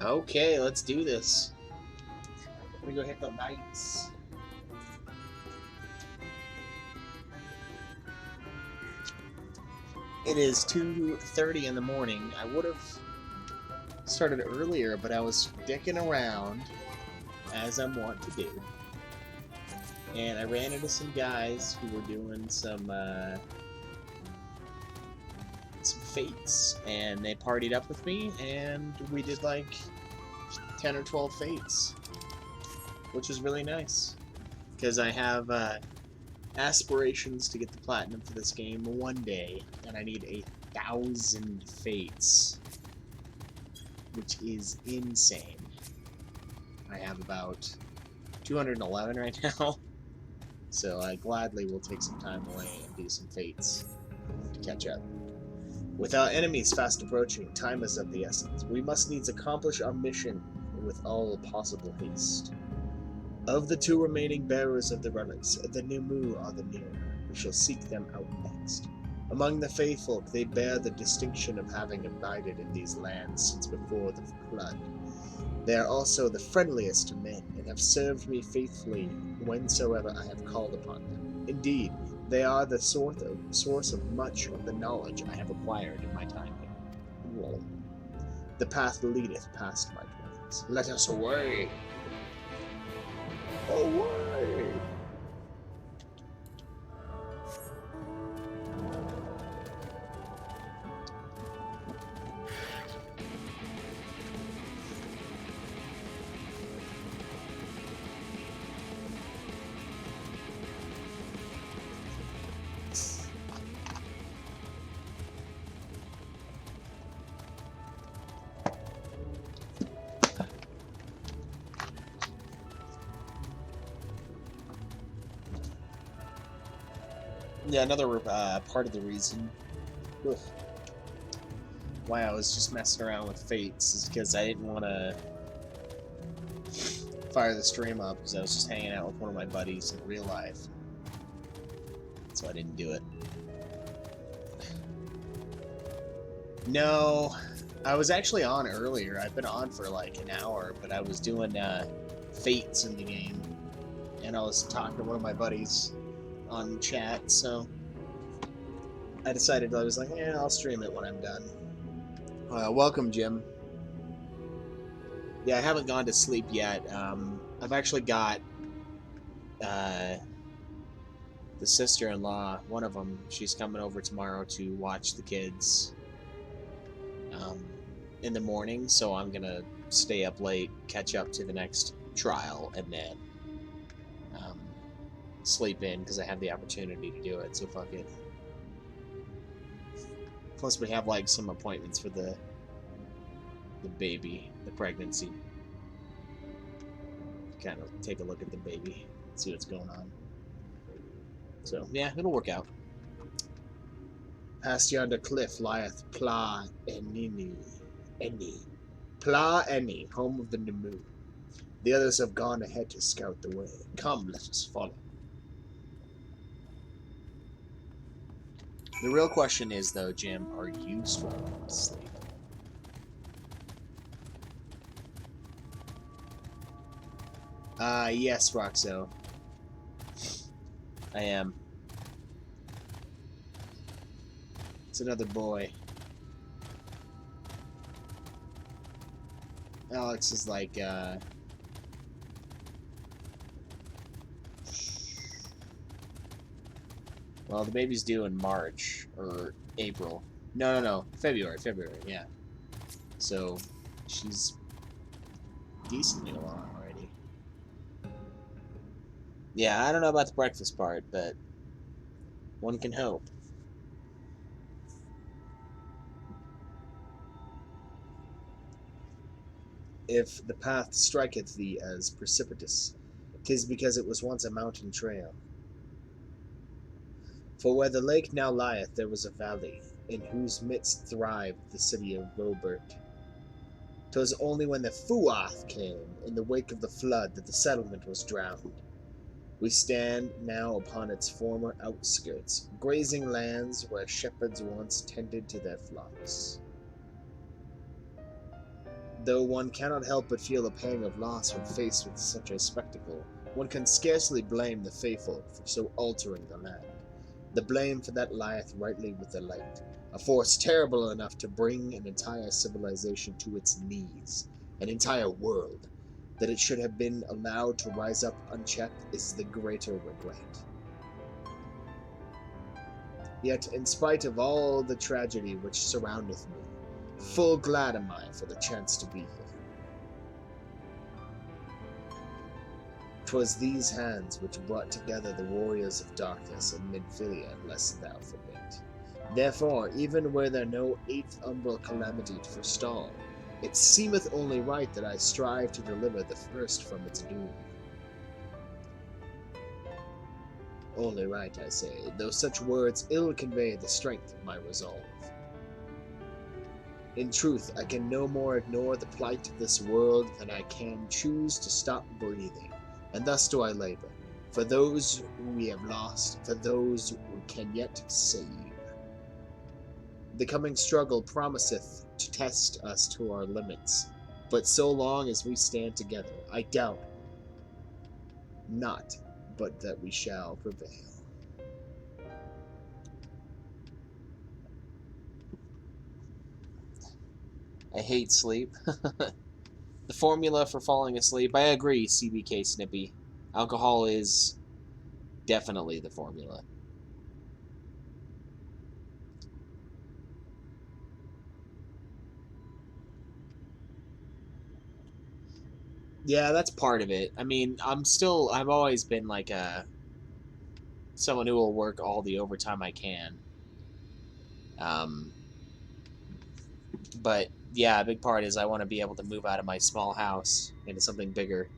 Okay, let's do this. Let me go hit the lights. It is 2:30 in the morning. I would have started earlier, but I was dicking around, as I'm wont to do. And I ran into some guys who were doing some fates, and they partied up with me, and we did like 10 or 12 fates, which was really nice. Because I have aspirations to get the platinum for this game one day, and I need 1,000 fates, which is insane. I have about 211 right now, so I gladly will take some time away and do some fates to catch up. With our enemies fast approaching, time is of the essence. We must needs accomplish our mission with all possible haste. Of the two remaining bearers of the relics, the Nimu are the nearer. We shall seek them out next. Among the faithful, they bear the distinction of having abided in these lands since before the flood. They are also the friendliest of men, and have served me faithfully whensoever I have called upon them. Indeed, they are the source of much of the knowledge I have acquired in my time here. Whoa. The path leadeth past my dwellings. Let us away! Away! Yeah, another part of the reason why I was just messing around with fates is because I didn't want to fire the stream up because I was just hanging out with one of my buddies in real life, so I didn't do it. No, I was actually on earlier. I've been on for like an hour, but I was doing fates in the game, and I was talking to one of my buddies on chat, so I decided, I was like, yeah, I'll stream it when I'm done. Welcome, Jim. Yeah, I haven't gone to sleep yet. I've actually got the sister-in-law, one of them, she's coming over tomorrow to watch the kids in the morning, so I'm gonna stay up late, catch up to the next trial, and then sleep in because I have the opportunity to do it, so fuck it. Plus we have like some appointments for the baby, the pregnancy. Kind of take a look at the baby, see what's going on. So yeah, it'll work out. Past yonder cliff lieth Pla Enini, Pla Eni, home of the Nimu. The others have gone ahead to scout the way. Come, let us follow. The real question is, though, Jim, are you struggling to sleep? Yes, Roxo. I am. It's another boy. Alex is like, well, the baby's due in March, or April. No, February, yeah. So, she's decently along already. Yeah, I don't know about the breakfast part, but one can hope. If the path striketh thee as precipitous, 'tis because it was once a mountain trail. For where the lake now lieth there was a valley, in whose midst thrived the city of Robert. 'Twas only when the Fuath came, in the wake of the flood, that the settlement was drowned. We stand now upon its former outskirts, grazing lands where shepherds once tended to their flocks. Though one cannot help but feel a pang of loss when faced with such a spectacle, one can scarcely blame the faithful for so altering the land. The blame for that lieth rightly with the light, a force terrible enough to bring an entire civilization to its knees, an entire world. That it should have been allowed to rise up unchecked is the greater regret. Yet, in spite of all the tragedy which surroundeth me, full glad am I for the chance to be here. 'Twas these hands which brought together the warriors of darkness in Midfilia, lest thou forget. Therefore, even were there no eighth umbral calamity to forestall, it seemeth only right that I strive to deliver the first from its doom. Only right, I say, though such words ill convey the strength of my resolve. In truth, I can no more ignore the plight of this world than I can choose to stop breathing, and thus do I labor, for those who we have lost, for those we can yet save. The coming struggle promiseth to test us to our limits, but so long as we stand together, I doubt not but that we shall prevail. I hate sleep. The formula for falling asleep, I agree, CBK Snippy. Alcohol is definitely the formula. Yeah, that's part of it. I mean, I've always been like someone who will work all the overtime I can. Um, but yeah, a big part is I want to be able to move out of my small house into something bigger,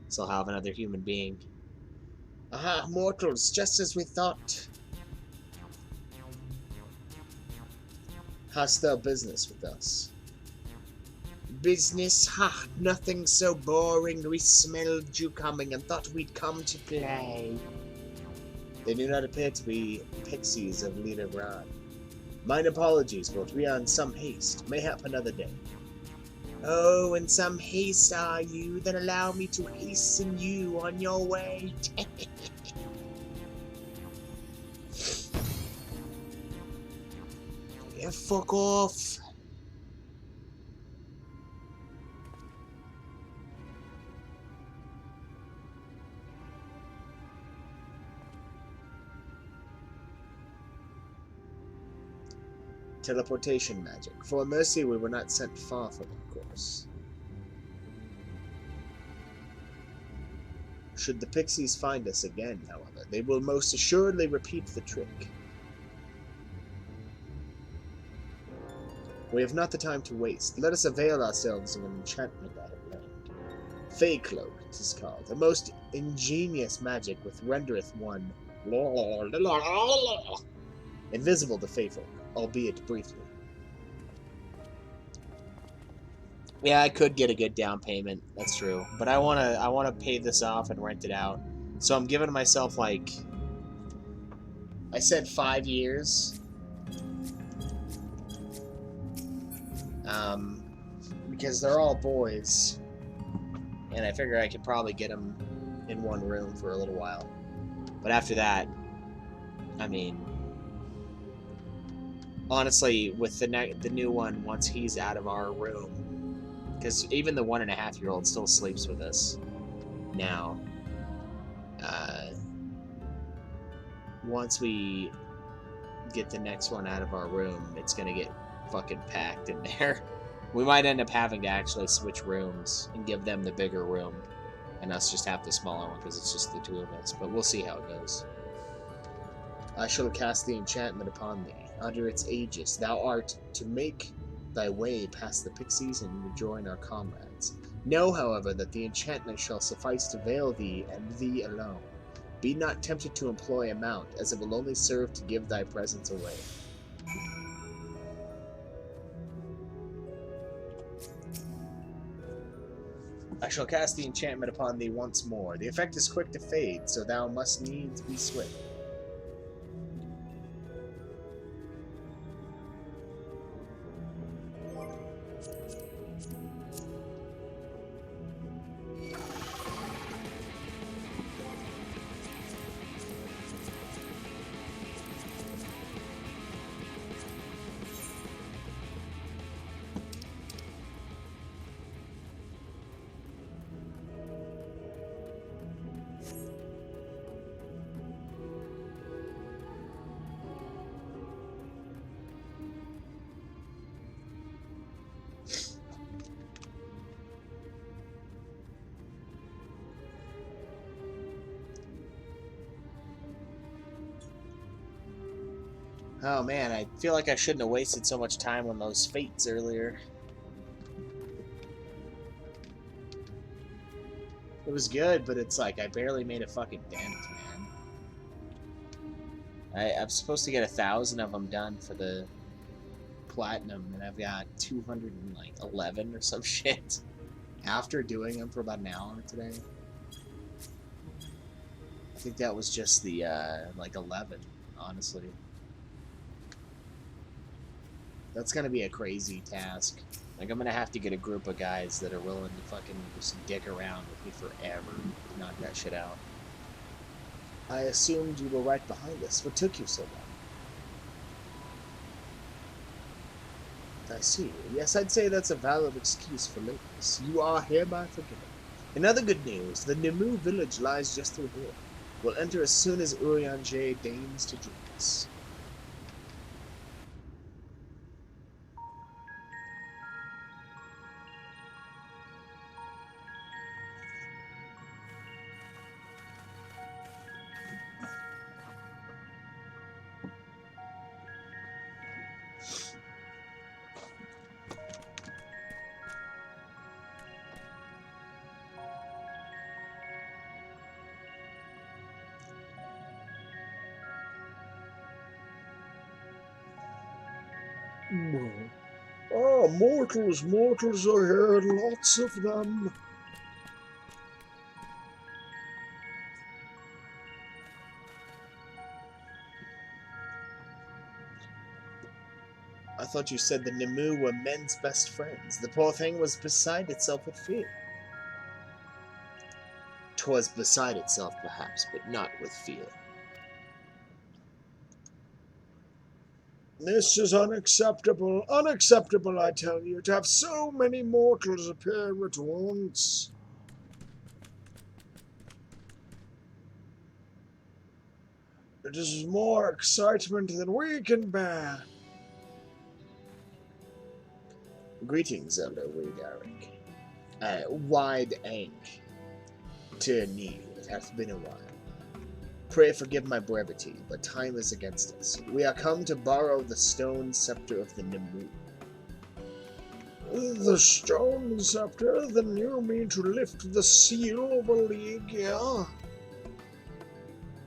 so I'll have another human being. Aha, mortals, just as we thought. Hast thou business with us? Business? Ha! Nothing so boring. We smelled you coming and thought we'd come to play. They do not appear to be pixies of Leader Brand. Mine apologies, but we are in some haste. Mayhap another day. Oh, in some haste are you? Then allow me to hasten you on your way. Yeah, fuck off. Teleportation magic. For mercy, we were not sent far from our course. Should the pixies find us again, however, they will most assuredly repeat the trick. We have not the time to waste. Let us avail ourselves of an enchantment out of land. Fey Cloak, it is called. A most ingenious magic which rendereth one invisible to faithful, albeit briefly. Yeah, I could get a good down payment. That's true, but I wanna pay this off and rent it out. So I'm giving myself like, I said 5 years. Because they're all boys, and I figure I could probably get them in one room for a little while. But after that, I mean, honestly, with the new one, once he's out of our room, because even the 1.5-year-old still sleeps with us now. Once we get the next one out of our room, it's gonna get fucking packed in there. We might end up having to actually switch rooms and give them the bigger room, and us just have the smaller one because it's just the two of us. But we'll see how it goes. I shall cast the enchantment upon thee. Under its aegis, thou art to make thy way past the pixies and rejoin our comrades. Know, however, that the enchantment shall suffice to veil thee and thee alone. Be not tempted to employ a mount, as it will only serve to give thy presence away. I shall cast the enchantment upon thee once more. The effect is quick to fade, so thou must needs be swift. Oh man, I feel like I shouldn't have wasted so much time on those fates earlier. It was good, but it's like I barely made a fucking dent, man. I'm supposed to get 1,000 of them done for the platinum, and I've got 211 or some shit. After doing them for about an hour today, I think that was just the like 11, honestly. That's gonna be a crazy task. Like, I'm gonna have to get a group of guys that are willing to fucking just dick around with me forever to knock that shit out. I assumed you were right behind us. What took you so long? I see. Yes, I'd say that's a valid excuse for lateness. You are hereby forgiven. In other good news, the Nimue village lies just through here. We'll enter as soon as Urianger deigns to join us. Oh, mortals, mortals are here, lots of them. I thought you said the Nimue were men's best friends. The poor thing was beside itself with fear. 'Twas beside itself, perhaps, but not with fear. This is unacceptable, unacceptable, I tell you, to have so many mortals appear at once. It is more excitement than we can bear. Greetings, Elder Wigaric. Wide Ank. To kneel, it hath been a while. Pray forgive my brevity, but time is against us. We are come to borrow the stone scepter of the Nimue. The stone scepter? Then you mean to lift the seal of a league, yeah?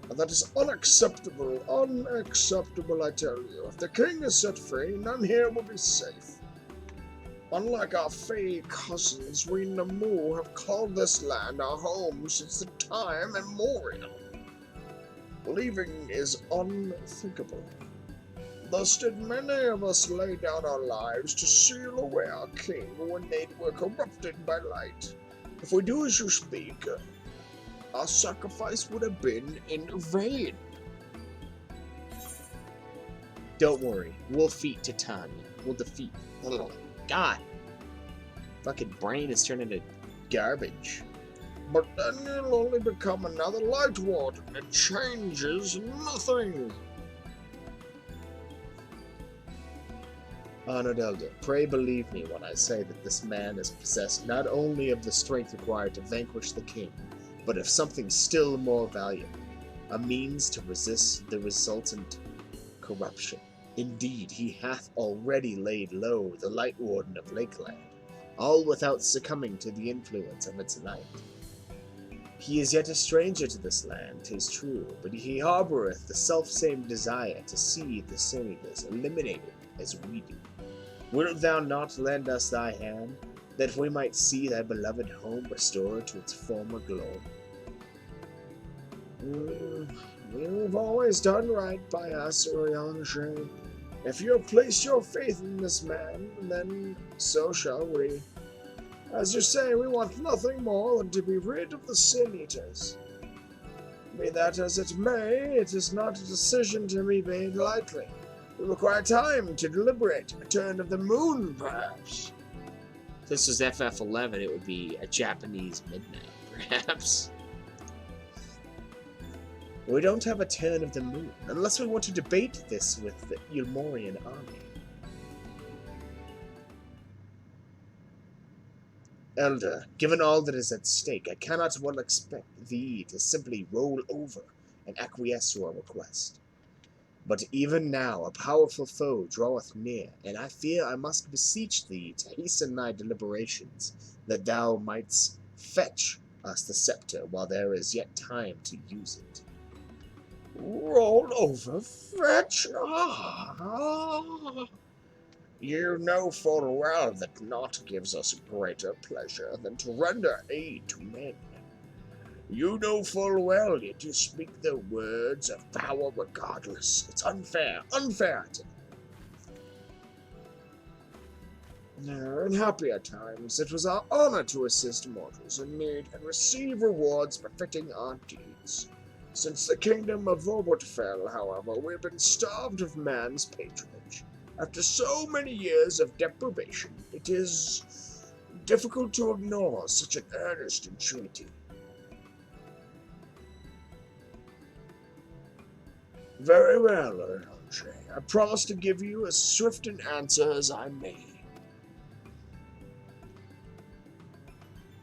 That is unacceptable, unacceptable, I tell you. If the king is set free, none here will be safe. Unlike our Fey cousins, we Nimue have called this land our home since the time immemorial. Leaving is unthinkable. Thus did many of us lay down our lives to seal away our king when they were corrupted by light. If we do as you speak, our sacrifice would have been in vain. Don't worry, we'll feat Titania. We'll defeat. God. Fucking brain is turning to garbage. But then you'll only become another Light Warden. It changes nothing. Honored Elder, pray believe me when I say that this man is possessed not only of the strength required to vanquish the king, but of something still more valuable, a means to resist the resultant corruption. Indeed, he hath already laid low the Light Warden of Lakeland, all without succumbing to the influence of its light. He is yet a stranger to this land, 'tis true, but he harboureth the selfsame desire to see the Sinidas eliminated as we do. Wilt thou not lend us thy hand, that we might see thy beloved home restored to its former glory? You've always done right by us, Urianger. If you have placed your faith in this man, then so shall we. As you say, we want nothing more than to be rid of the Sin Eaters. Be that as it may, it is not a decision to be made lightly. We require time to deliberate. A turn of the moon, perhaps. If this was FF11, it would be a Japanese midnight, perhaps. We don't have a turn of the moon, unless we want to debate this with the Ulmorian army. Elder, given all that is at stake, I cannot well expect thee to simply roll over and acquiesce to our request. But even now a powerful foe draweth near, and I fear I must beseech thee to hasten thy deliberations, that thou mightst fetch us the scepter while there is yet time to use it. Roll over, fetch? Ah! You know full well that naught gives us greater pleasure than to render aid to men. You know full well yet you speak the words of power regardless. It's unfair, unfair to in happier times, it was our honor to assist mortals in need and receive rewards befitting our deeds. Since the kingdom of Vobert fell, however, we have been starved of man's patronage. After so many years of deprivation, it is difficult to ignore such an earnest entreaty. Very well, Andre. I promise to give you as swift an answer as I may.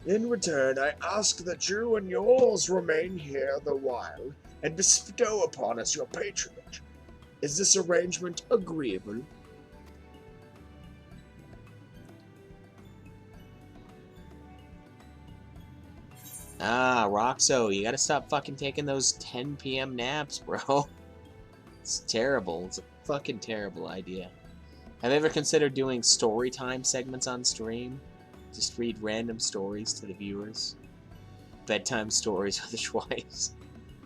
In return, I ask that you and yours remain here the while, and bestow upon us your patronage. Is this arrangement agreeable? Ah, Roxo, you gotta stop fucking taking those 10 p.m. naps, bro. It's terrible. It's a fucking terrible idea. Have you ever considered doing story time segments on stream? Just read random stories to the viewers? Bedtime stories otherwise.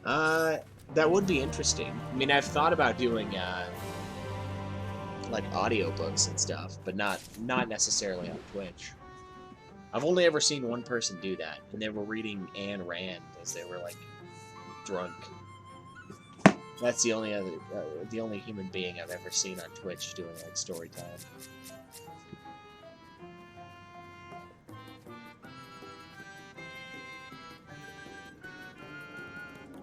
That would be interesting. I mean, I've thought about doing, like, audiobooks and stuff, but not necessarily on Twitch. I've only ever seen one person do that, and they were reading Ayn Rand as they were, like, drunk. That's the only human being I've ever seen on Twitch doing, like, story time.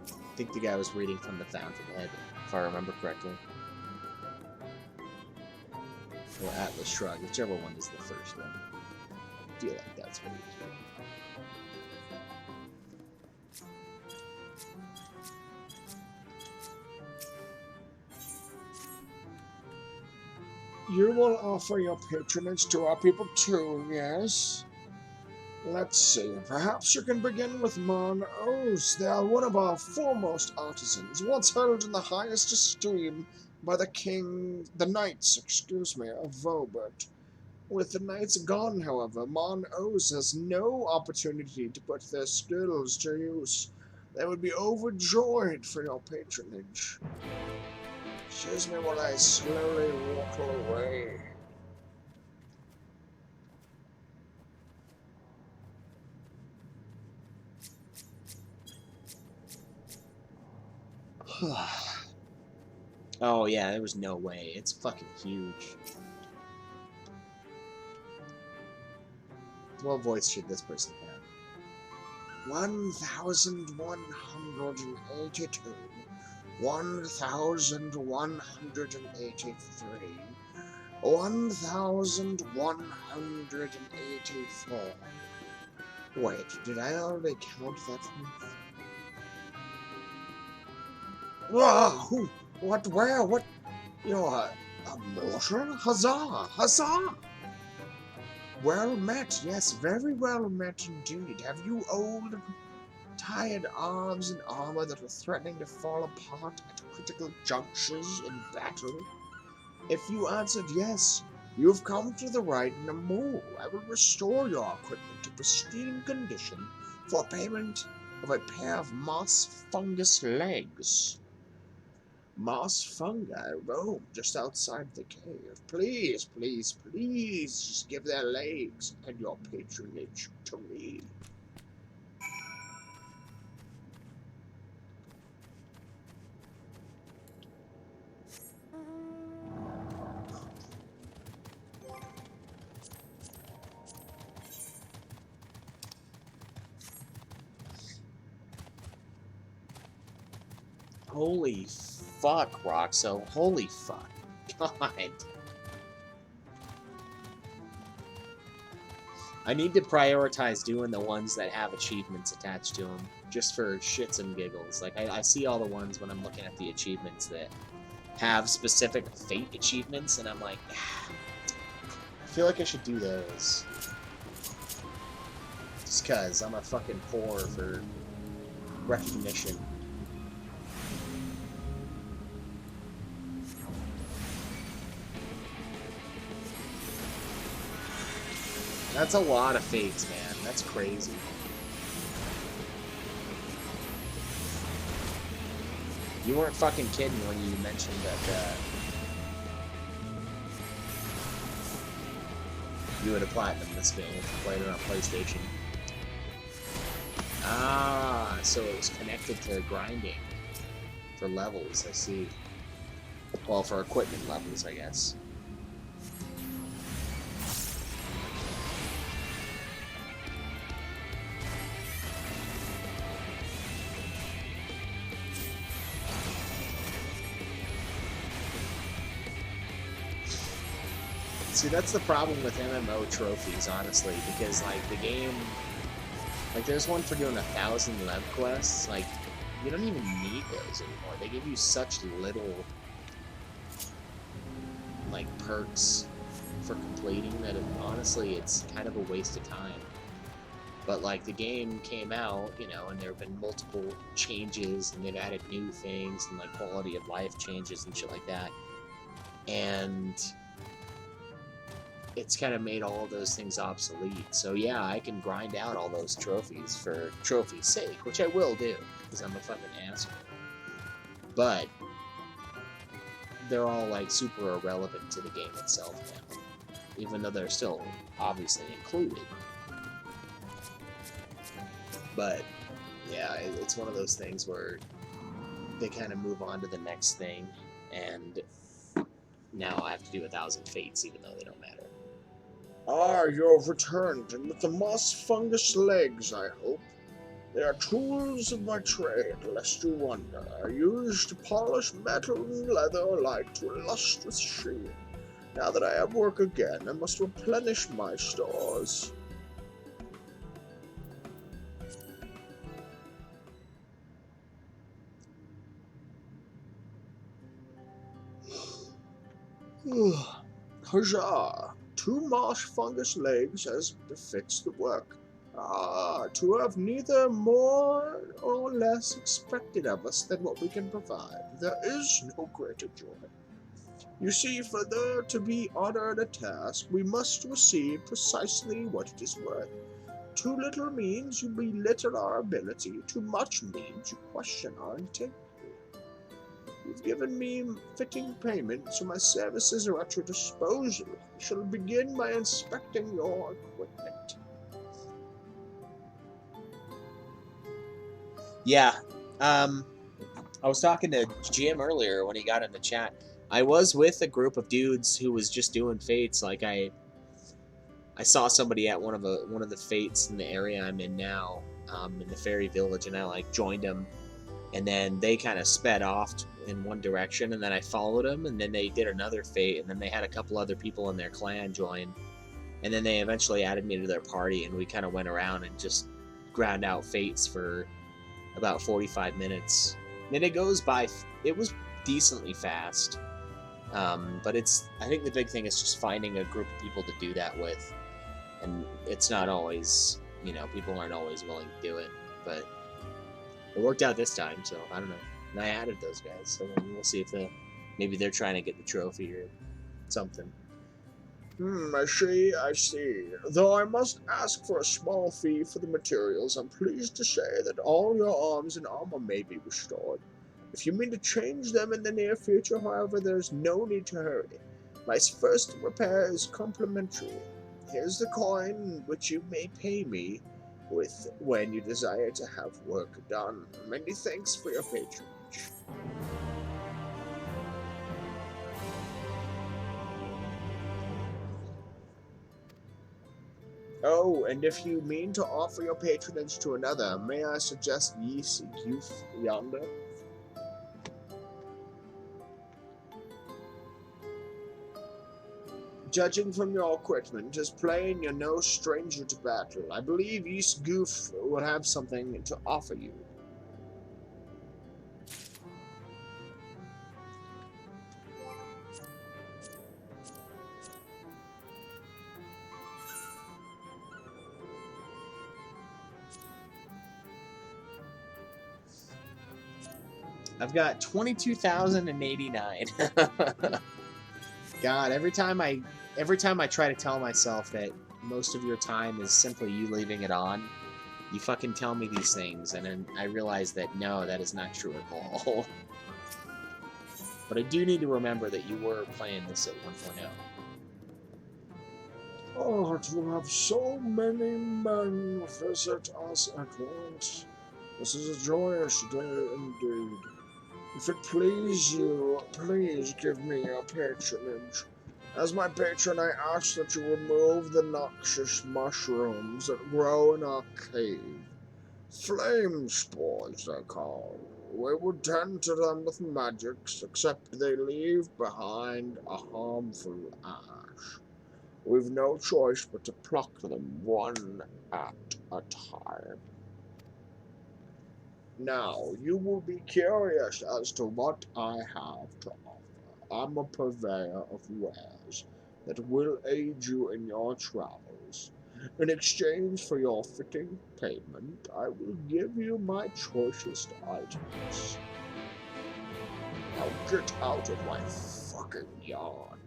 I think the guy was reading from the Fountainhead, if I remember correctly. Or Atlas Shrugged, whichever one is the first one. I feel like that's what he was reading. You will offer your patronage to our people too, yes? Let's see, perhaps you can begin with Mon Oz. They are one of our foremost artisans, once held in the highest esteem by the knights of Vobert. With the knights gone, however, Mon Oz has no opportunity to put their skills to use. They would be overjoyed for your patronage. Excuse me while I slowly walk away. Oh yeah, there was no way. It's fucking huge. What voice should this person have? 1182. 1183. 1184. Wait, did I already count that one? Whoa! What, where, what? You're a mortal? Huzzah! Huzzah! Well met, yes, very well met indeed. Have you old, tired arms and armor that are threatening to fall apart at critical junctures in battle? If you answered yes, you have come to the right number. I will restore your equipment to pristine condition for payment of a pair of moss fungus legs. Moss fungi roam just outside the cave. Please, please, please, just give their legs and your patronage to me. Holy fuck, Roxo. Holy fuck. God. I need to prioritize doing the ones that have achievements attached to them, just for shits and giggles. Like, I see all the ones when I'm looking at the achievements that have specific Fate achievements, and I'm like, I feel like I should do those. Just cause I'm a fucking whore for recognition. that's a lot of Fates, man. That's crazy. You weren't fucking kidding when you mentioned that you would have platinum this game if you played it on PlayStation. Ah, so it was connected to grinding for levels, I see. Well, for equipment levels, I guess. See, that's the problem with MMO trophies, honestly, because, like, the game... Like, there's one for doing 1,000 lev quests. Like, you don't even need those anymore. They give you such little, like, perks for completing that, honestly, it's kind of a waste of time. But, like, the game came out, you know, and there have been multiple changes, and they've added new things, and, like, quality of life changes and shit like that. And it's kind of made all of those things obsolete. So yeah, I can grind out all those trophies for trophy's sake, which I will do, because I'm a fucking asshole. But they're all like super irrelevant to the game itself now, even though they're still obviously included. But yeah, it's one of those things where they kind of move on to the next thing, and now I have to do 1,000 fates even though they don't matter. Ah, you have returned, and with the moss fungus legs, I hope. They are tools of my trade, lest you wonder. I used to polish metal and leather alike to a lustrous sheen. Now that I have work again, I must replenish my stores. Huzzah! 2 moss fungus legs as befits the work. Ah, to have neither more or less expected of us than what we can provide. There is no greater joy. You see, for there to be honor in a task, we must receive precisely what it is worth. Too little means you belittle our ability, too much means you question our integrity. You've given me fitting payment, so my services are at your disposal. I shall begin by inspecting your equipment. Yeah, I was talking to Jim earlier when he got in the chat. I was with a group of dudes who was just doing fates. Like I saw somebody at one of the fates in the area I'm in now, in the fairy village, and I like joined them. And then they kind of sped off in one direction, and then I followed them, and then they did another fate, and then they had a couple other people in their clan join, and then they eventually added me to their party, and we kind of went around and just ground out fates for about 45 minutes. And it goes by, it was decently fast, but I think the big thing is just finding a group of people to do that with, and it's not always, you know, people aren't always willing to do it, but it worked out this time, so I don't know. And I added those guys, so we'll see if maybe they're trying to get the trophy or something. I see. Though I must ask for a small fee for the materials, I'm pleased to say that all your arms and armor may be restored. If you mean to change them in the near future, however, there's no need to hurry. My first repair is complimentary. Here's the coin which you may pay me with when you desire to have work done. Many thanks for your patronage. Oh, and if you mean to offer your patronage to another, may I suggest ye seek youth yonder? Judging from your equipment, it's plain you're no stranger to battle. I believe East Goof will have something to offer you. I've got 22,089. God, every time I try to tell myself that most of your time is simply you leaving it on, you fucking tell me these things, and then I realize that no, that is not true at all. But I do need to remember that you were playing this at 1.0. Oh, to have so many men visit us at once. This is a joyous day indeed. If it please you, please give me your patronage. As my patron, I ask that you remove the noxious mushrooms that grow in our cave. Flame spores, they're called. We would tend to them with magics, except they leave behind a harmful ash. We've no choice but to pluck them one at a time. Now, you will be curious as to what I have to offer. I'm a purveyor of wares that will aid you in your travels. In exchange for your fitting payment, I will give you my choicest items. Now get out of my fucking yard.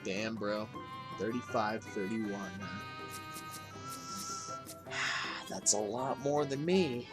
Damn, bro. 35, 31. That's a lot more than me.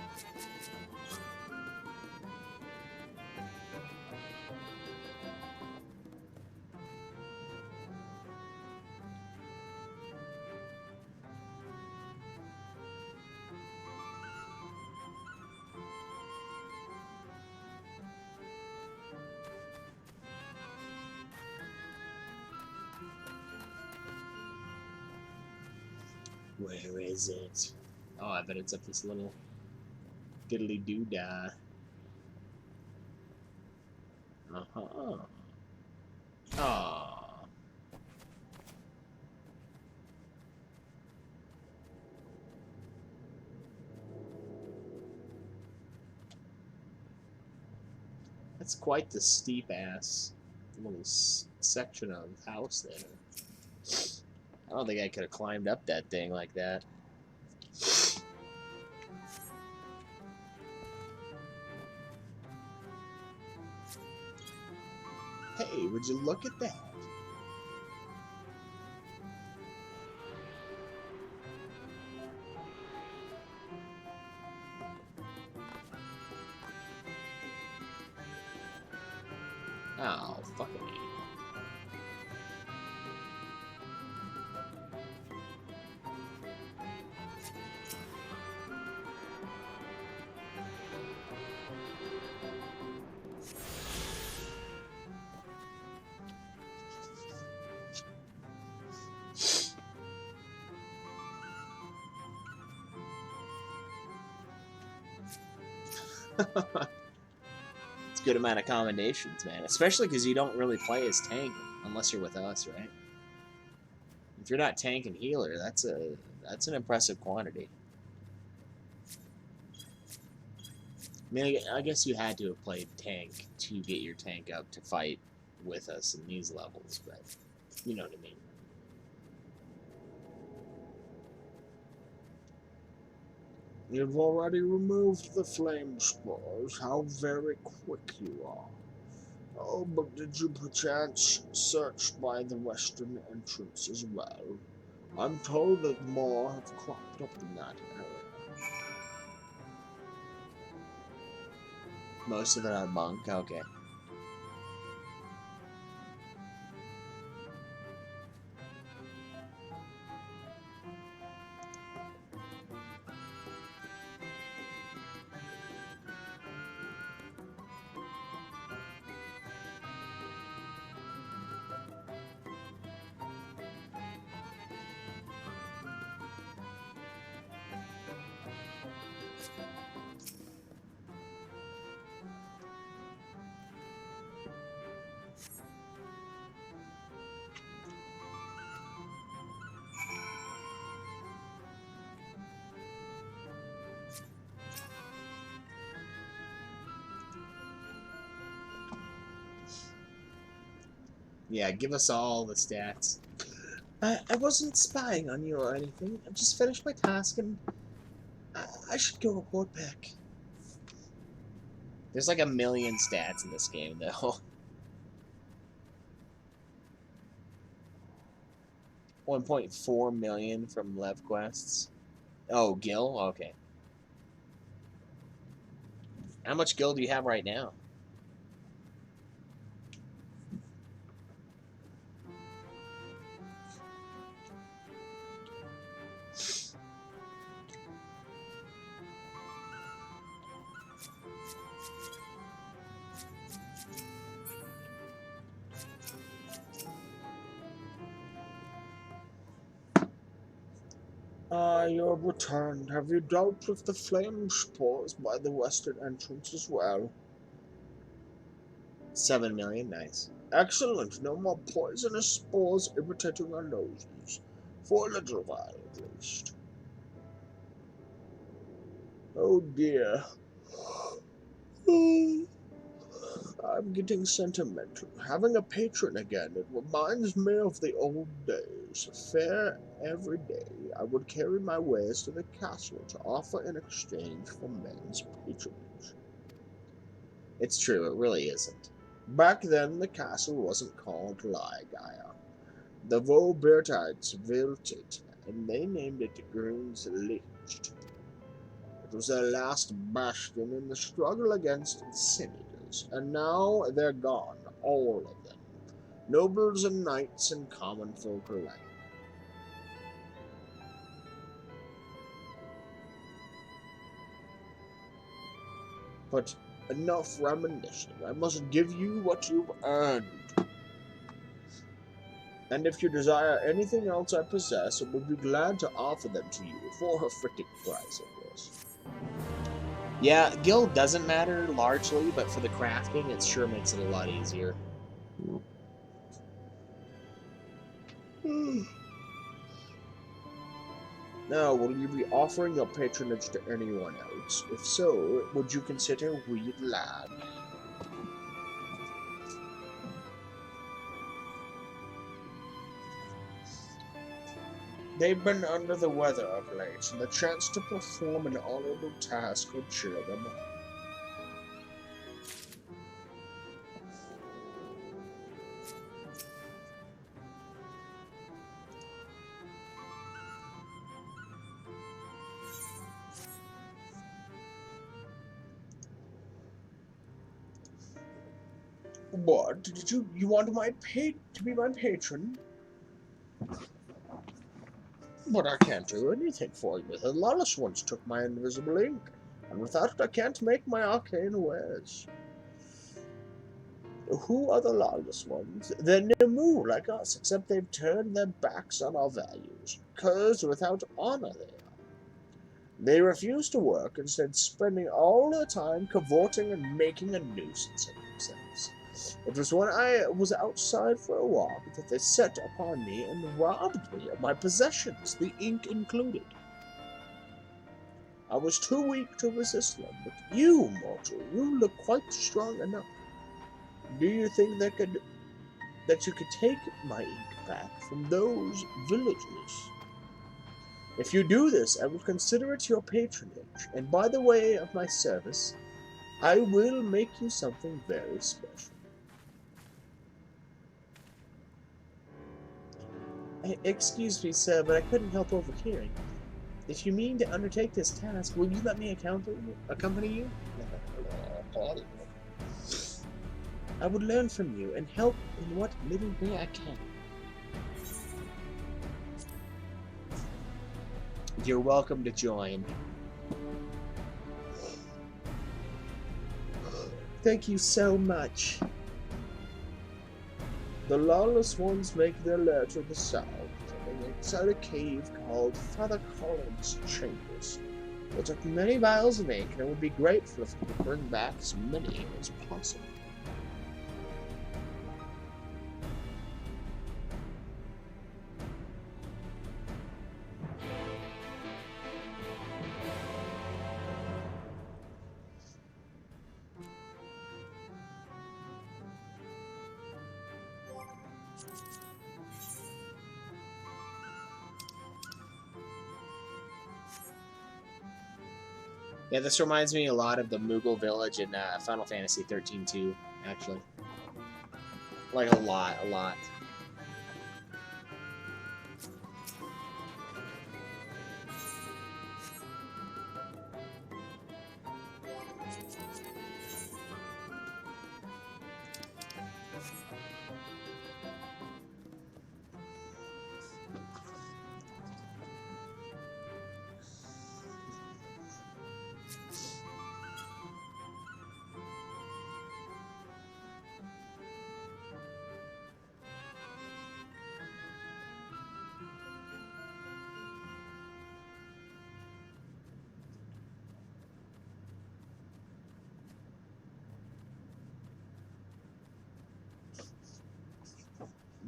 Where is it? Oh, I bet it's up this little diddly doo-dah. Uh-huh. Aww. That's quite the steep-ass little section of house there. I don't think I could have climbed up that thing like that. Hey, would you look at that? Oh, fuck me. It's a good amount of combinations, man. Especially because you don't really play as tank unless you're with us, right? If you're not tank and healer, that's an impressive quantity. I mean, I guess you had to have played tank to get your tank up to fight with us in these levels, but you know what I mean. You've already removed the flame spores. How very quick you are. Oh, but did you perchance search by the western entrance as well? I'm told that more have cropped up in that area. Most of it are monk, okay. Yeah, give us all the stats. I wasn't spying on you or anything. I just finished my task and I should go report back. There's like 1,000,000 stats in this game, though. 1.4 million from Lev quests. Oh, Gil? Okay. How much Gil do you have right now? You have returned. Have you dealt with the flame spores by the western entrance as well? 7 million, nice. Excellent. No more poisonous spores irritating our noses. For a little while, at least. Oh dear. I'm getting sentimental. Having a patron again, it reminds me of the old days. Fair every day, I would carry my wares to the castle to offer in exchange for men's patronage. It's true, it really isn't. Back then, the castle wasn't called Ligaya. The Volbertites built it, and they named it Groom's Licht. It was their last bastion in the struggle against the senators, and now they're gone, all of them. Nobles and knights and common folk alike. But enough reminiscing. I must give you what you've earned. And if you desire anything else I possess, I would be glad to offer them to you for a fitting price, of course. Yeah, Gil doesn't matter largely, but for the crafting, it sure makes it a lot easier. Now, will you be offering your patronage to anyone else? If so, would you consider Weed Lad? They've been under the weather of late, and the chance to perform an honorable task would cheer them up. What? Did you want to be my patron? But I can't do anything for you. The lawless ones took my invisible ink, and without it I can't make my arcane wares. Who are the lawless ones? They're Nemu, like us, except they've turned their backs on our values. Curs without honor they are. They refuse to work, instead spending all their time cavorting and making a nuisance of themselves. It was when I was outside for a walk that they set upon me and robbed me of my possessions, the ink included. I was too weak to resist them, but you, mortal, you look quite strong enough. Do you think that you could take my ink back from those villagers? If you do this, I will consider it your patronage, and by the way of my service, I will make you something very special. Excuse me, sir, but I couldn't help overhearing. If you mean to undertake this task, will you let me accompany you? I would learn from you and help in what little way I can. You're welcome to join. Thank you so much. The lawless ones make their lair to the south, inside a cave called Father Collins' Chambers. It took many vials of ink, and it would be grateful if you could bring back as many as possible. Yeah, this reminds me a lot of the Moogle village in Final Fantasy 13 too, actually. Like a lot, a lot.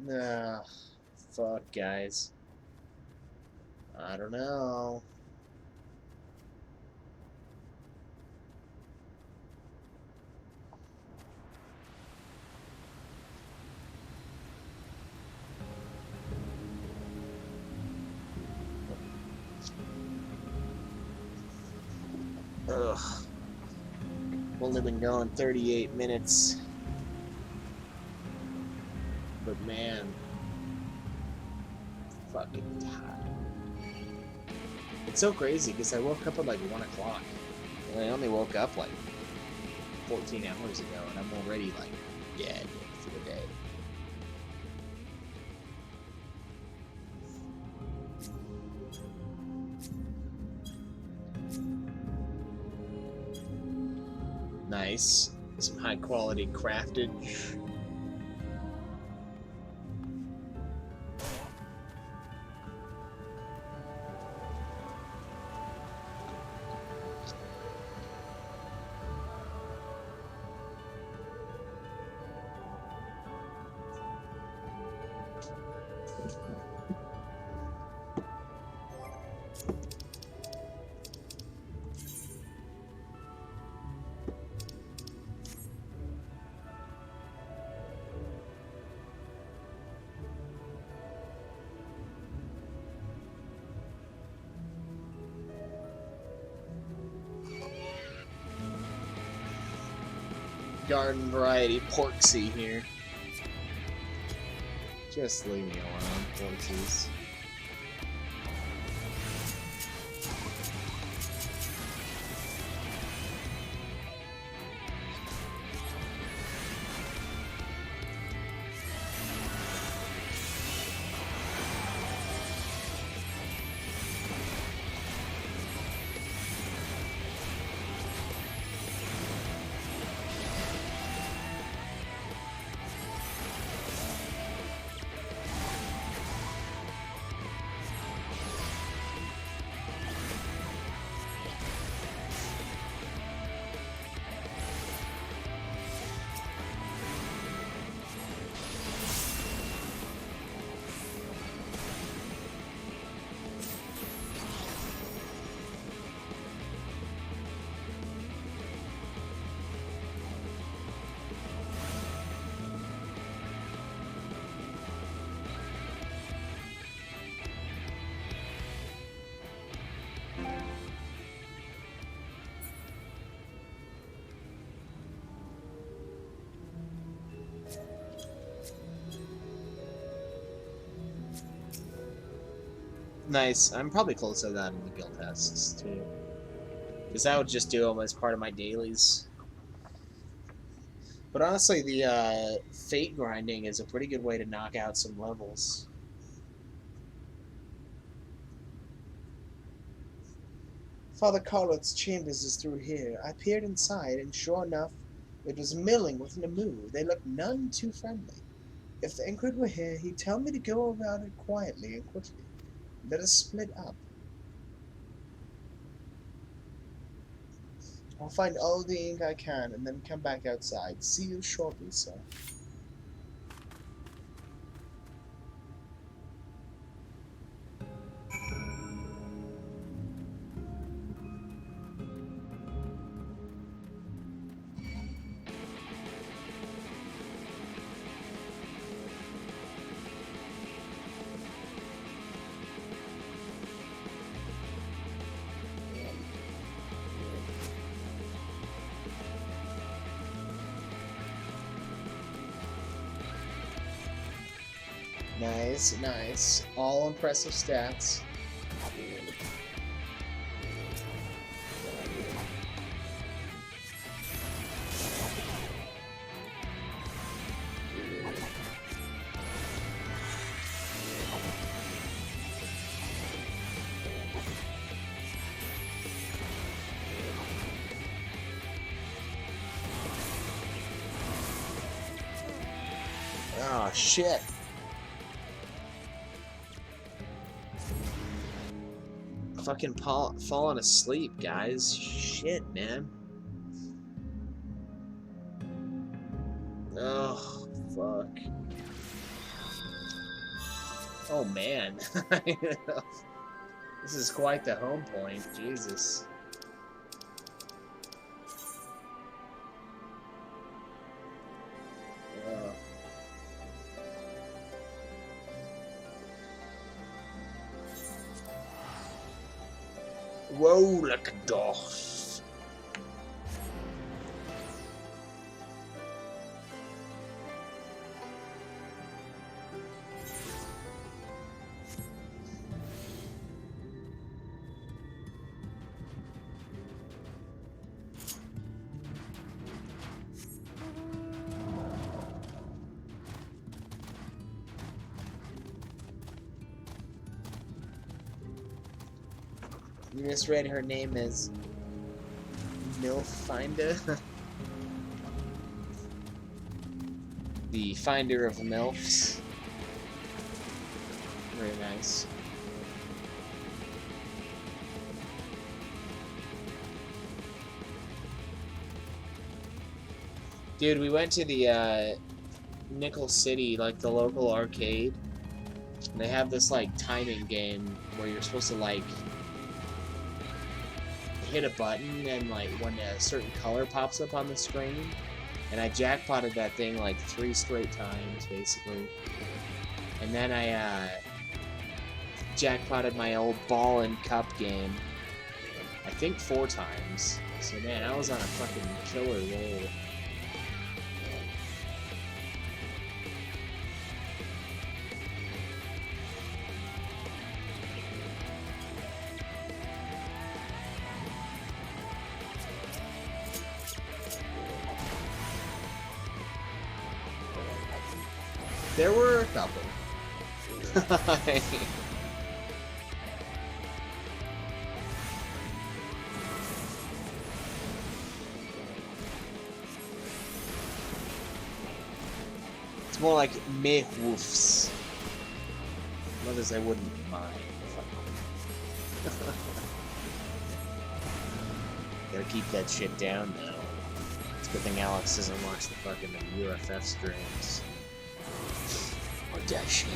Nah, fuck, guys. I don't know. Ugh. Only been going 38 minutes. But man, fucking tired. It's so crazy because I woke up at like 1 o'clock. And I only woke up like 14 hours ago, and I'm already like dead for the day. Nice. Some high quality craftage. Garden variety porksy here. Just leave me alone, porksies. Nice. I'm probably close to that in the guild tests, too. Because I would just do them as part of my dailies. But honestly, the fate grinding is a pretty good way to knock out some levels. Father Carlot's chambers is through here. I peered inside, and sure enough, it was milling with Namu. They looked none too friendly. If the Incred were here, he'd tell me to go about it quietly and quickly. Let us split up. I'll find all the ink I can, and then come back outside. See you shortly, sir. Nice, nice. All impressive stats. Oh, shit. Fucking falling asleep, guys. Shit, man. Oh, fuck. Oh, man. This is quite the home point. Jesus. Ugh. Whoa, like a doss. You misread her name as Milf Finder. The finder of MILFs. Very nice. Dude, we went to the Nickel City, like the local arcade. And they have this like timing game where you're supposed to like hit a button and like when a certain color pops up on the screen. And I jackpotted that thing like 3 straight times, basically. And then I jackpotted my old ball and cup game, I think 4 times. So man, I was on a fucking killer roll. There were a couple. It's more like meh woofs. Others I wouldn't mind. Gotta keep that shit down now. It's a good thing Alex doesn't watch the fucking UFF streams. Or does she?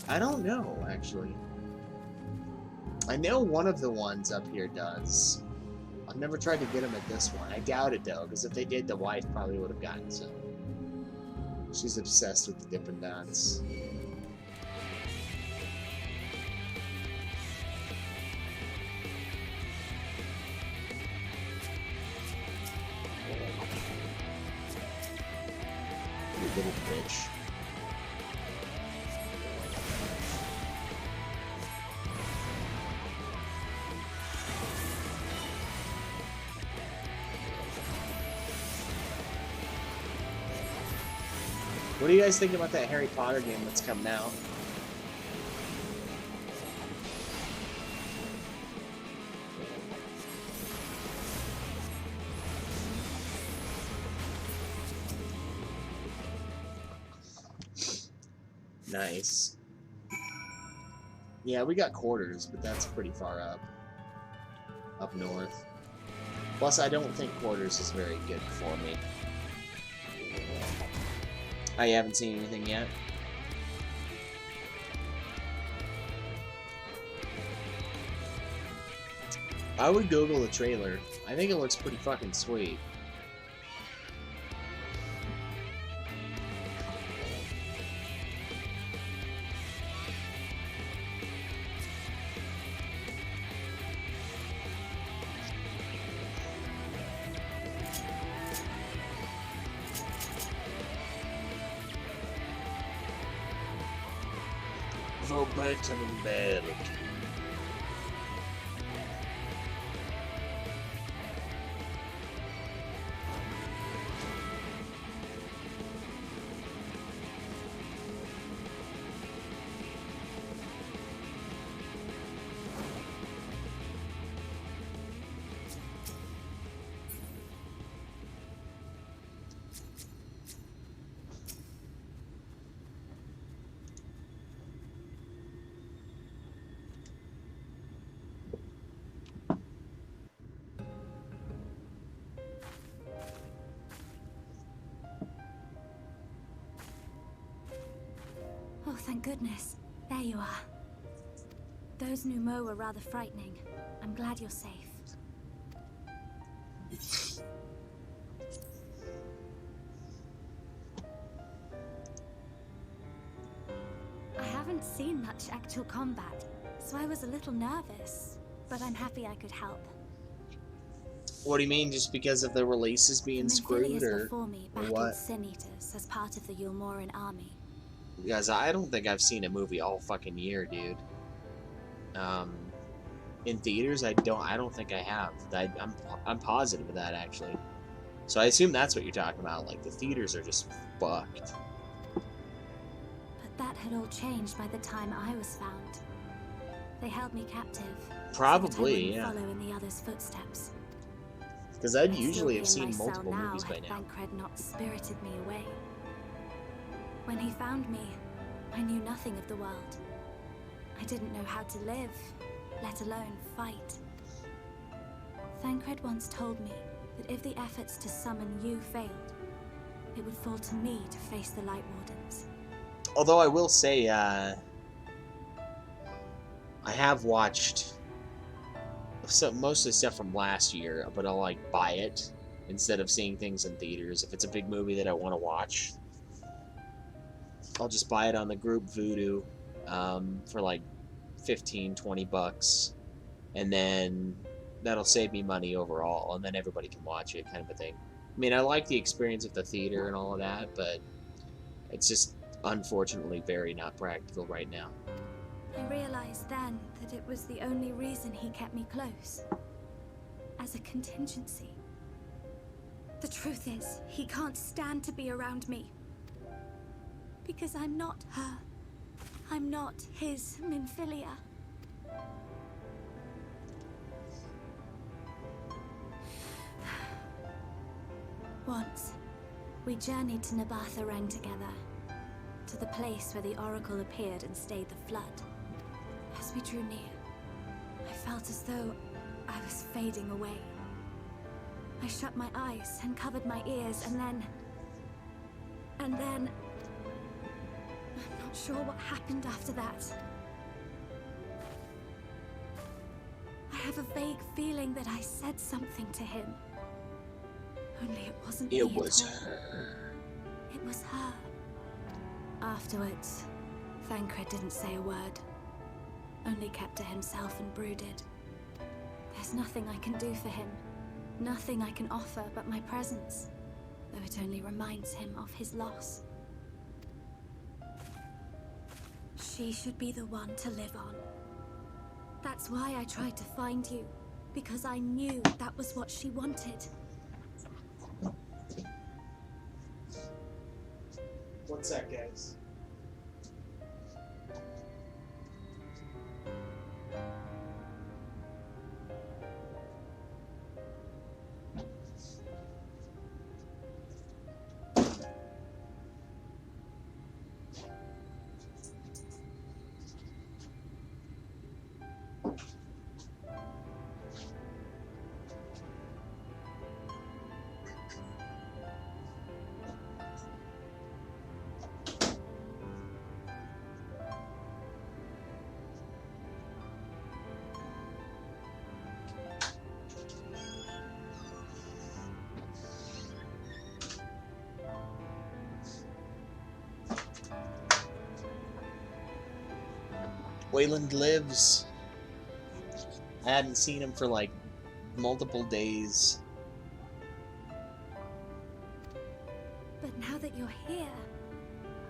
I don't know, actually. I know one of the ones up here does. I've never tried to get them at this one. I doubt it though, because if they did, the wife probably would have gotten some. She's obsessed with the Dippin' Dots. You little bitch. What do you guys think about that Harry Potter game that's coming out? Nice. Yeah, we got quarters, but that's pretty far up north. Plus, I don't think quarters is very good for me. I haven't seen anything yet. I would Google the trailer. I think it looks pretty fucking sweet. Verbatim bad. Oh, thank goodness. There you are. Those Numo were rather frightening. I'm glad you're safe. I haven't seen much actual combat, so I was a little nervous, but I'm happy I could help. What do you mean, just because of the releases being screwed, or before me battled what? Sin Eaters as part of the Yulmoran army. Guys, I don't think I've seen a movie all fucking year, dude. In theaters, I don't think I have. I'm positive of that, actually. So I assume that's what you're talking about. Like, the theaters are just fucked. But that had all changed by the time I was found. They held me captive. Probably, so that I yeah. wouldn't follow in the others' footsteps. Because I'd I'd still usually be have in seen my cell multiple movies by had now. Thancred not spirited me away. When he found me, I knew nothing of the world. I didn't know how to live, let alone fight. Thancred once told me that if the efforts to summon you failed, it would fall to me to face the Light Wardens. Although I will say, I have watched most of the stuff from last year, but I'll like buy it instead of seeing things in theaters. If it's a big movie that I want to watch, I'll just buy it on the group Voodoo for like 15-20 bucks, and then that'll save me money overall, and then everybody can watch it, kind of a thing. I mean, I like the experience of the theater and all of that, but it's just unfortunately very not practical right now. I realized then that it was the only reason he kept me close. As a contingency. The truth is, he can't stand to be around me. Because I'm not her. I'm not his Minfilia. Once, we journeyed to Nabatha together. To the place where the Oracle appeared and stayed the flood. As we drew near, I felt as though I was fading away. I shut my eyes and covered my ears, and then... I'm not sure what happened after that. I have a vague feeling that I said something to him. Only it wasn't It me at was all. her. It was her. Afterwards, Thancred didn't say a word. Only kept to himself and brooded. There's nothing I can do for him. Nothing I can offer but my presence. Though it only reminds him of his loss. She should be the one to live on. That's why I tried to find you. Because I knew that was what she wanted. What's that, guys? Wayland lives. I hadn't seen him for like multiple days. But now that you're here,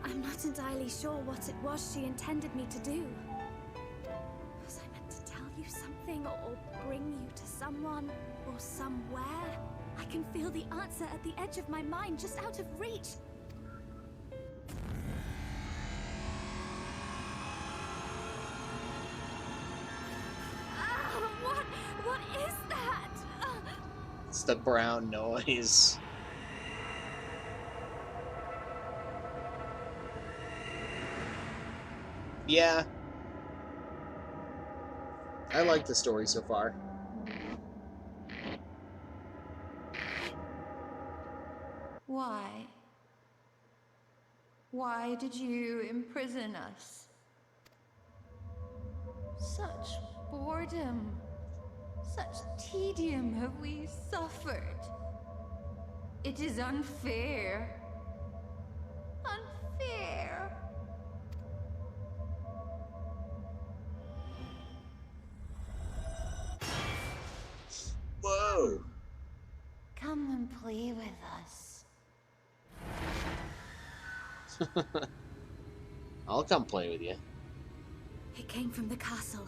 I'm not entirely sure what it was she intended me to do. Was I meant to tell you something or bring you to someone or somewhere? I can feel the answer at the edge of my mind, just out of reach. What is that? It's the brown noise. Yeah. I like the story so far. Why? Why did you imprison us? Such boredom, such tedium have we suffered. It is unfair. Unfair. Whoa! Come and play with us. I'll come play with you. It came from the castle.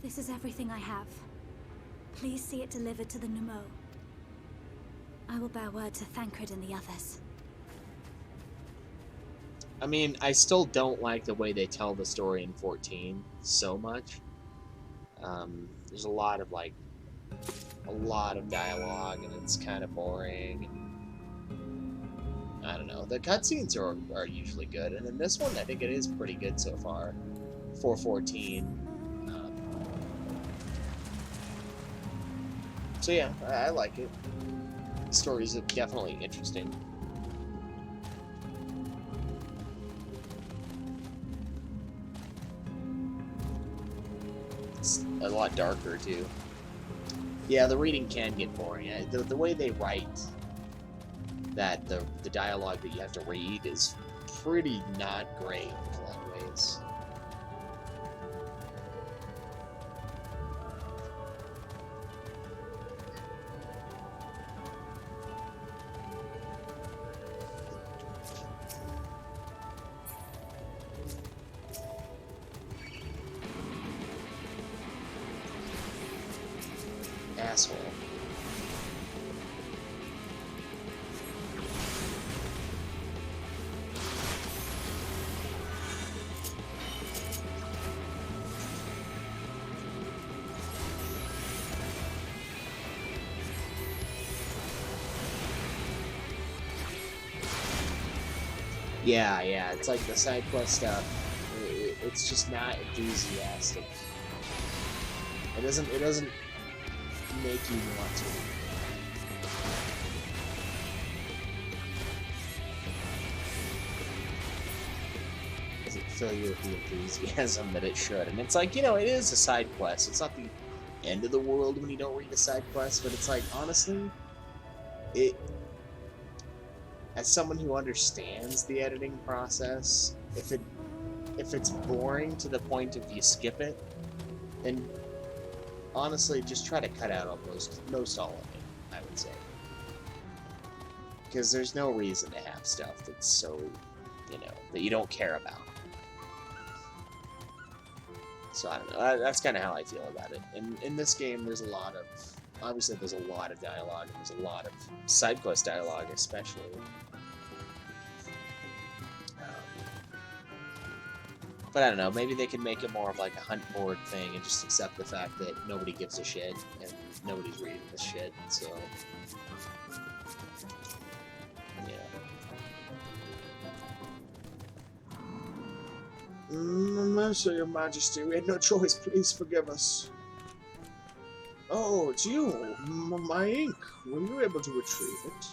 This is everything I have. Please see it delivered to the Nemo. I will bear word to Thancred and the others. I mean, I still don't like the way they tell the story in 14 so much. There's a lot of dialogue, and it's kind of boring. And I don't know. The cutscenes are usually good, and in this one, I think it is pretty good so far. 414. So yeah, I like it. The stories are definitely interesting. It's a lot darker too. Yeah, the reading can get boring. The way they write that the dialogue that you have to read is pretty not great in a lot of ways. Asshole. Yeah, it's like the side quest stuff. It's just not enthusiastic. It doesn't make you want to. Does it fill you with the enthusiasm that it should? And it's like, you know, it is a side quest. It's not the end of the world when you don't read a side quest, but it's like, honestly, it, as someone who understands the editing process, if it's boring to the point of you skip it, then honestly just try to cut out most all of it, I would say. Because there's no reason to have stuff that's so, you know, that you don't care about. So I don't know, that's kind of how I feel about it. And in this game, there's a lot of, obviously there's a lot of dialogue, and there's a lot of side quest dialogue especially. But I don't know, maybe they could make it more of like a hunt board thing and just accept the fact that nobody gives a shit and nobody's reading this shit, so... yeah. Mercy, Your Majesty, we had no choice. Please forgive us. Oh, it's you. My ink. Were you able to retrieve it?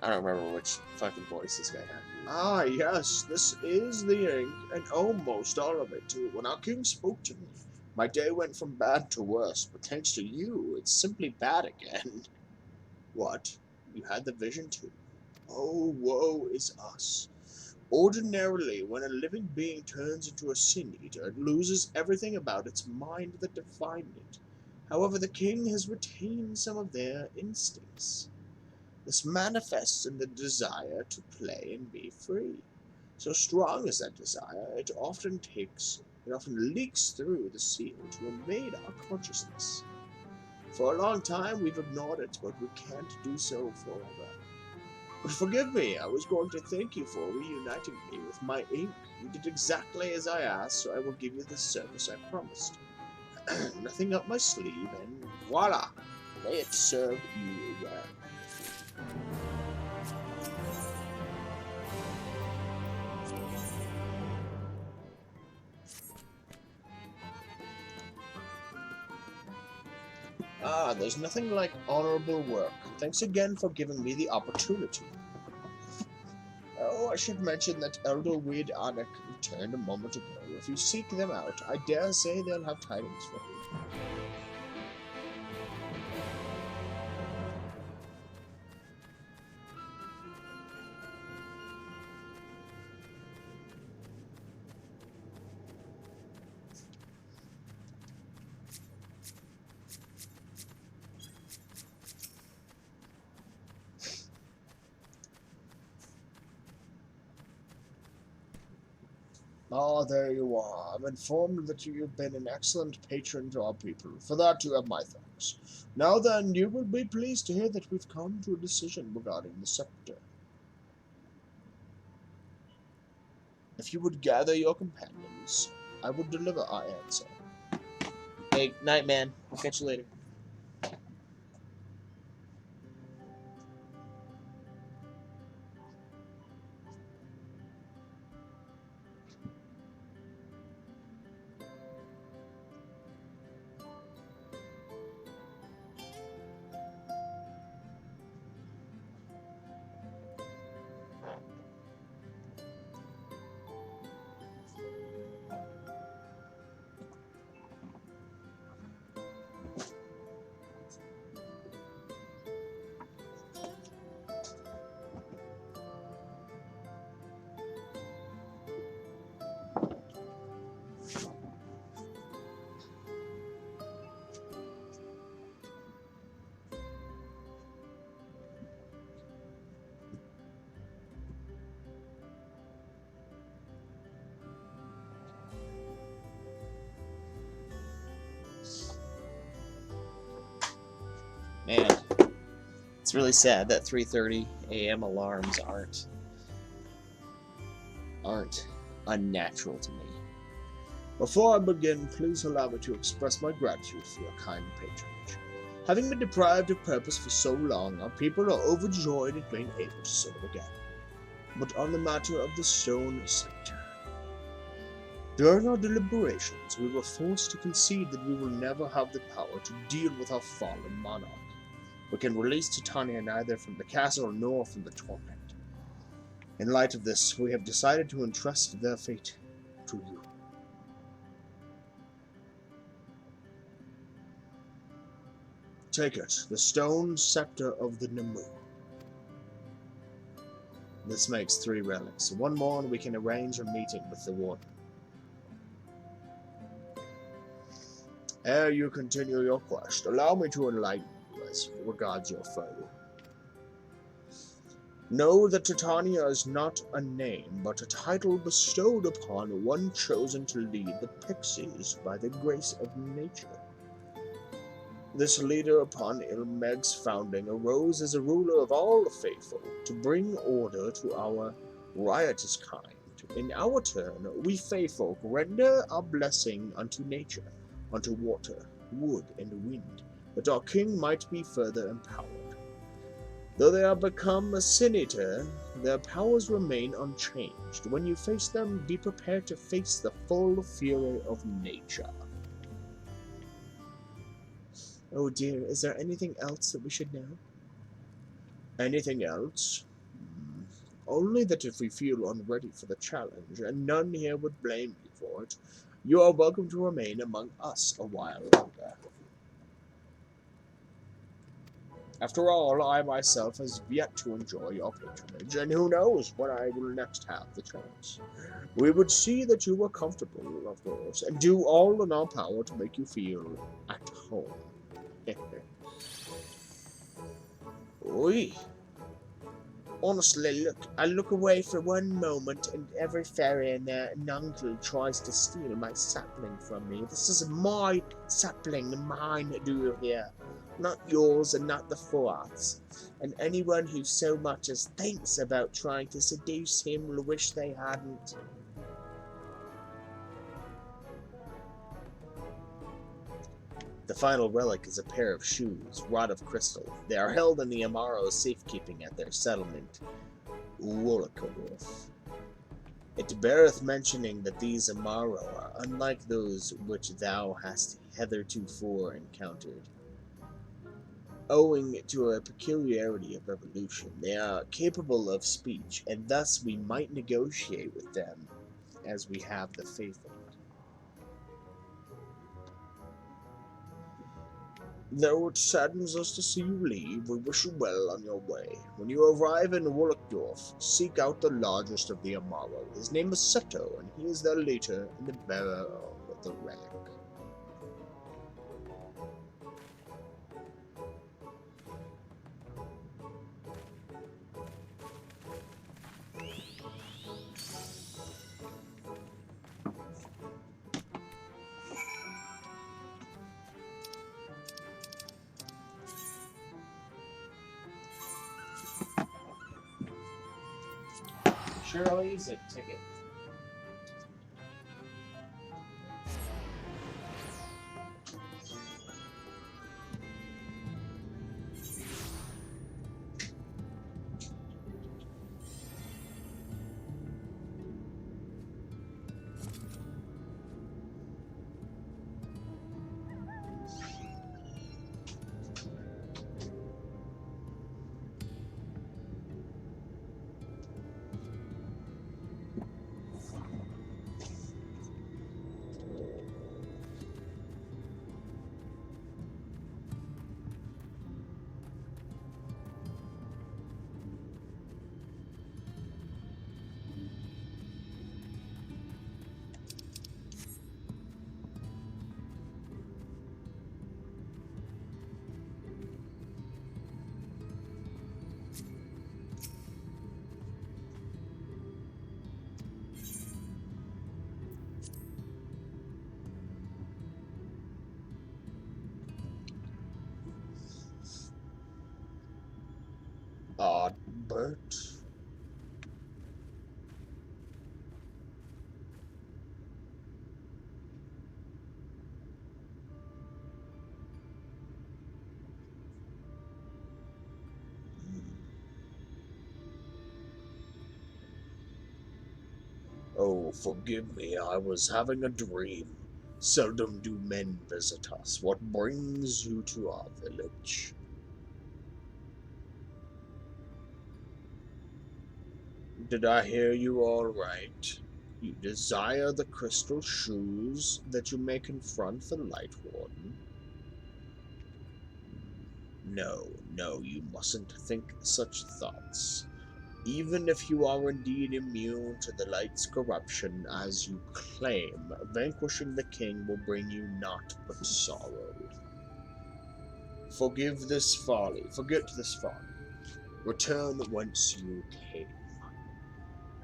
I don't remember which fucking voice this guy had. Ah, yes, this is the ink, and almost all of it, too. When our king spoke to me, my day went from bad to worse, but thanks to you, it's simply bad again. What? You had the vision, too? Oh, woe is us. Ordinarily, when a living being turns into a sin eater, it loses everything about its mind that defined it. However, the king has retained some of their instincts. This manifests in the desire to play and be free. So strong is that desire, it often leaks through the seal to invade our consciousness. For a long time we've ignored it, but we can't do so forever. But forgive me, I was going to thank you for reuniting me with my ink. You did exactly as I asked, so I will give you the service I promised. Nothing up my sleeve, and voila! May it serve you well. Ah, there's nothing like honorable work. Thanks again for giving me the opportunity. Oh, I should mention that Elderweed Anik returned a moment ago. If you seek them out, I dare say they'll have tidings for you. Ah, there you are. I'm informed that you've been an excellent patron to our people. For that you have my thanks. Now then, you will be pleased to hear that we've come to a decision regarding the scepter. If you would gather your companions, I would deliver our answer. Hey, night, man. I'll catch you later. Man, it's really sad that 3:30 a.m. alarms aren't unnatural to me. Before I begin, please allow me to express my gratitude for your kind patronage. Having been deprived of purpose for so long, our people are overjoyed at being able to serve again. But on the matter of the stone scepter, During our deliberations, we were forced to concede that we will never have the power to deal with our fallen monarch. We can release Titania neither from the castle nor from the torment. In light of this, we have decided to entrust their fate to you. Take it, the stone scepter of the Namu. This makes 3 relics. One more and we can arrange a meeting with the warden. Ere you continue your quest, allow me to enlighten you as regards your foe. Know that Titania is not a name, but a title bestowed upon one chosen to lead the Pixies by the grace of nature. This leader, upon Ilmeg's founding, arose as a ruler of all the faithful, to bring order to our riotous kind. In our turn, we faithful render our blessing unto nature, unto water, wood, and wind, that our king might be further empowered. Though they are become a senator, their powers remain unchanged. When you face them, be prepared to face the full fury of nature. Oh dear, is there anything else that we should know? Anything else? Only that if we feel unready for the challenge, and none here would blame you for it, you are welcome to remain among us a while longer. After all, I myself have yet to enjoy your patronage, and who knows when I will next have the chance. We would see that you were comfortable, of course, and do all in our power to make you feel at home. Oi. Honestly, I look away for one moment and every fairy and their uncle tries to steal my sapling from me. This is my sapling, mine do you hear? Not yours and not the Fourth's. And anyone who so much as thinks about trying to seduce him will wish they hadn't. The final relic is a pair of shoes, wrought of crystal. They are held in the Amaro's safekeeping at their settlement, Wolokordorf. It beareth mentioning that these Amaro are unlike those which thou hast heretofore encountered. Owing to a peculiarity of evolution, they are capable of speech, and thus we might negotiate with them as we have the faithful. Though it saddens us to see you leave, we wish you well on your way. When you arrive in Wolokdorf, seek out the largest of the Amaro. His name is Seto, and he is their leader and the bearer of the relic. Shirley's a ticket. Bert. Oh, forgive me, I was having a dream. Seldom do men visit us. What brings you to our village? Did I hear you all right? You desire the crystal shoes that you may confront the Light Warden? No, no, you mustn't think such thoughts. Even if you are indeed immune to the light's corruption, as you claim, vanquishing the king will bring you naught but sorrow. Forget this folly. Return whence you came.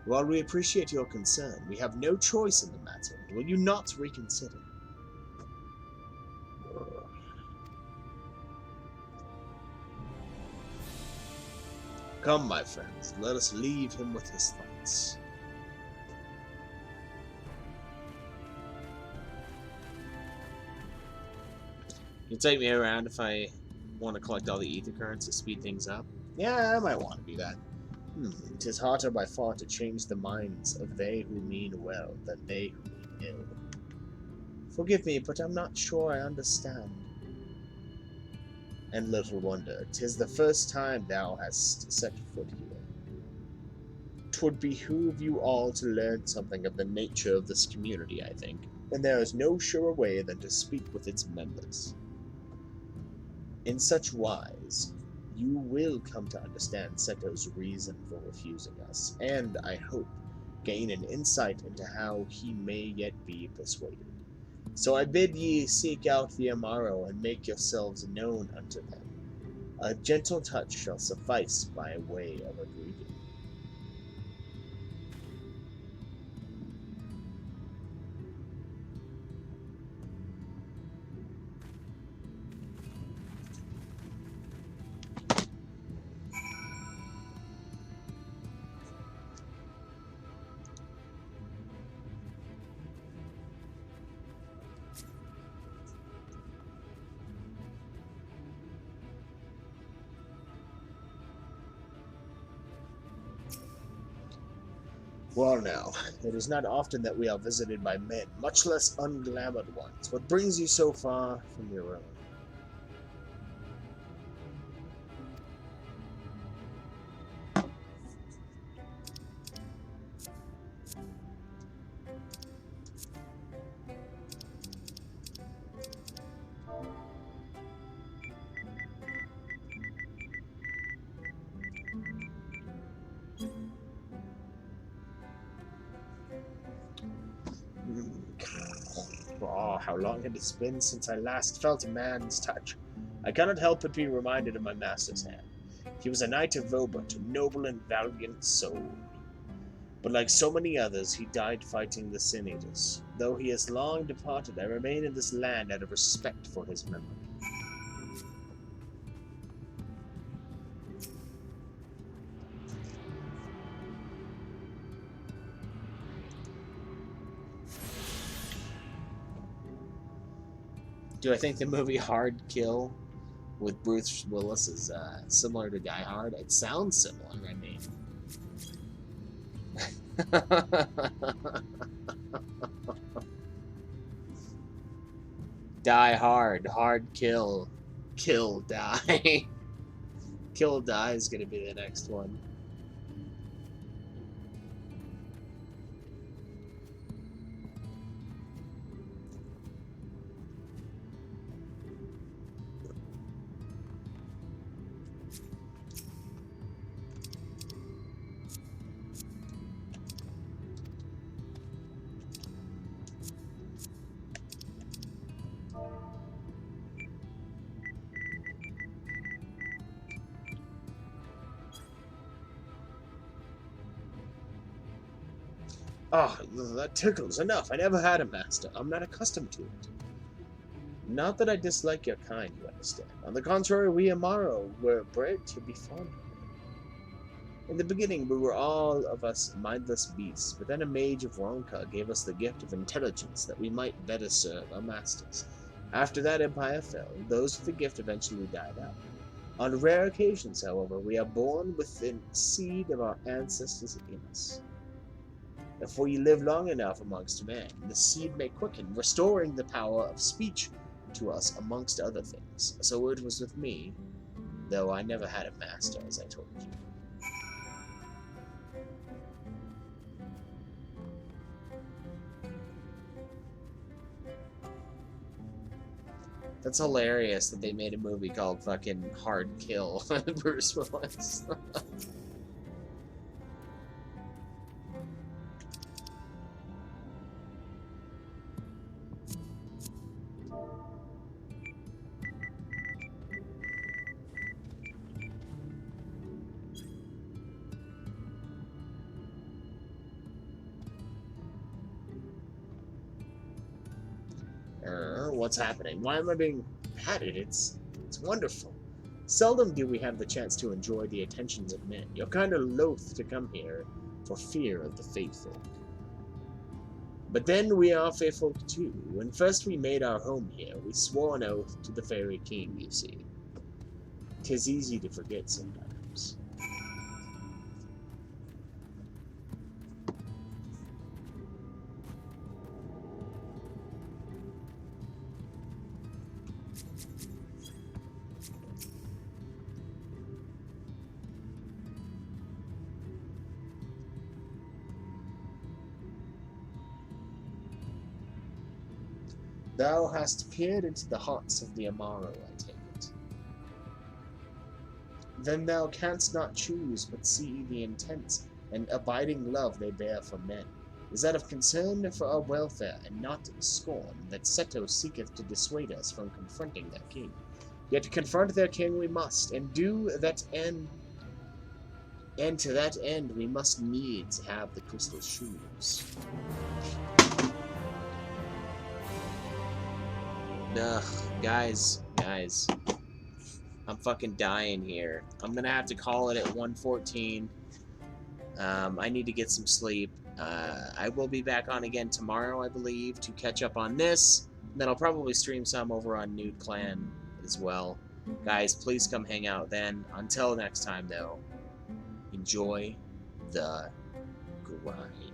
While we appreciate your concern, we have no choice in the matter. Will you not reconsider? Come, my friends, let us leave him with his thoughts. You take me around if I want to collect all the ether currents to speed things up. Yeah, I might want to do that. 'Tis harder by far to change the minds of they who mean well than they who mean ill. Forgive me, but I'm not sure I understand. And little wonder, 'tis the first time thou hast set foot here. 'Twould behoove you all to learn something of the nature of this community, I think, and there is no surer way than to speak with its members. In such wise, you will come to understand Seto's reason for refusing us, and, I hope, gain an insight into how he may yet be persuaded. So I bid ye seek out the Amaro and make yourselves known unto them. A gentle touch shall suffice by way of a greeting. Well now, it is not often that we are visited by men, much less unglamoured ones. What brings you so far from your own? Oh, how long it has been since I last felt a man's touch. I cannot help but be reminded of my master's hand. He was a knight of Vobert, a noble and valiant soul. But like so many others, he died fighting the Sin Eaters. Though he has long departed, I remain in this land out of respect for his memory. Do I think the movie Hard Kill with Bruce Willis is similar to Die Hard? It sounds similar, I mean. Die Hard, Hard Kill, Kill Die. Kill Die is going to be the next one. Oh, that tickles. Enough. I never had a master. I'm not accustomed to it. Not that I dislike your kind, you understand. On the contrary, we Amaro were bred to be fond of it. In the beginning, we were all of us mindless beasts, but then a mage of Ronka gave us the gift of intelligence that we might better serve our masters. After that empire fell, those with the gift eventually died out. On rare occasions, however, we are born with the seed of our ancestors in us. If we live long enough amongst men, the seed may quicken, restoring the power of speech to us, amongst other things. So it was with me, though I never had a master, as I told you. That's hilarious that they made a movie called fucking Hard Kill Bruce Willis. What's happening? Why am I being patted? It's wonderful. Seldom do we have the chance to enjoy the attentions of men. You're kind of loath to come here for fear of the faithful. But then we are faithful too. When first we made our home here, we swore an oath to the Fairy King, you see. 'Tis easy to forget sometimes. Thou hast peered into the hearts of the Amaro, I take it. Then thou canst not choose but see the intense and abiding love they bear for men is that of concern for our welfare and not scorn that Seto seeketh to dissuade us from confronting their king. Yet confront their king we must, and do that end. And to that end we must needs have the crystal shoes. Ugh, guys. I'm fucking dying here. I'm gonna have to call it at 1:14. I need to get some sleep. I will be back on again tomorrow, I believe, to catch up on this. And then I'll probably stream some over on Nude Clan as well. Guys, please come hang out then. Until next time, though, enjoy the grind.